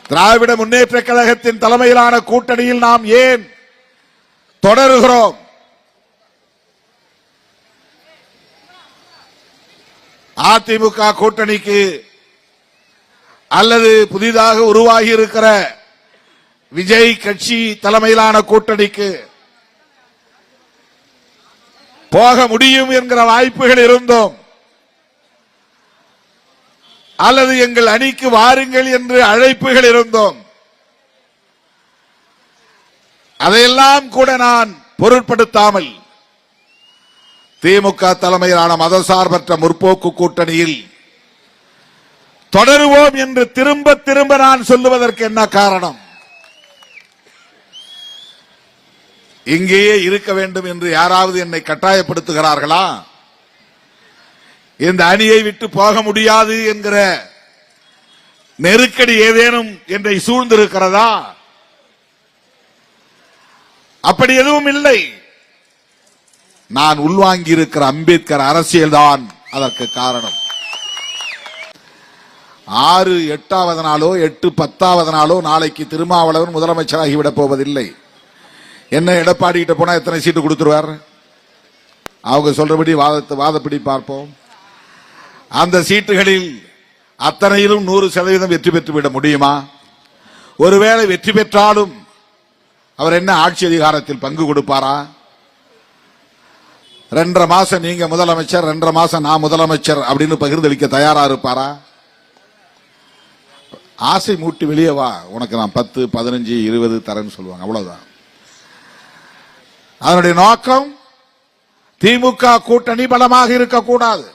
திராவிட முன்னேற்ற கழகத்தின் தலைமையிலான கூட்டணியில் நாம் ஏன் தொடருகிறோம்? அதிமுக கூட்டணிக்கு அல்லது புதிதாக உருவாகி இருக்கிற விஜய் கட்சி தலைமையிலான கூட்டணிக்கு போக முடியும் என்கிற வாய்ப்புகள் இருந்தோம், அல்லது எங்கள் அணிக்கு வாருங்கள் என்று அழைப்புகள் இருந்தோம். அதையெல்லாம் கூட நான் பொருட்படுத்தாமல் திமுக தலைமையிலான மதசார்பற்ற முற்போக்கு கூட்டணியில் தொடருவோம் என்று திரும்ப திரும்ப நான் சொல்லுவதற்கு என்ன காரணம்? இங்கேயே இருக்க வேண்டும் என்று யாராவது என்னை கட்டாயப்படுத்துகிறார்களா? இந்த அணியை விட்டு போக முடியாது என்கிற நெருக்கடி ஏதேனும் என்னை சூழ்ந்திருக்கிறதா? அப்படி எதுவும் இல்லை. நான் உள்வாங்கி இருக்கிற அம்பேத்கர் அரசியல் தான் அதற்கு காரணம். 6, 8வது நாளோ 8, 10வது நாளோ நாளைக்கு திருமாவளவன் முதலமைச்சராகிவிடப் போவதில்லை. என்ன எடப்பாடி கிட்ட போனா எத்தனை சீட்டு கொடுத்துருவார்? அவங்க சொல்றபடி வாதப்படி பார்ப்போம். அந்த சீட்டுகளில் அத்தனையிலும் 100% வெற்றி பெற்றுவிட முடியுமா? ஒருவேளை வெற்றி பெற்றாலும் அவர் என்ன ஆட்சி அதிகாரத்தில் பங்கு கொடுப்பாரா? 2.5 மாசம் நீங்க முதலமைச்சர், 2.5 மாசம் நான் முதலமைச்சர் அப்படின்னு பகிர்ந்தளிக்க தயாரா இருப்பாரா? ஆசை மூட்டி வெளியே வா, உனக்கு நான் 10, 15, 20 தரேன்னு சொல்லுவாங்க, அவ்வளவுதான். அதனுடைய நோக்கம் திமுக கூட்டணி பலமாக இருக்கக்கூடாது.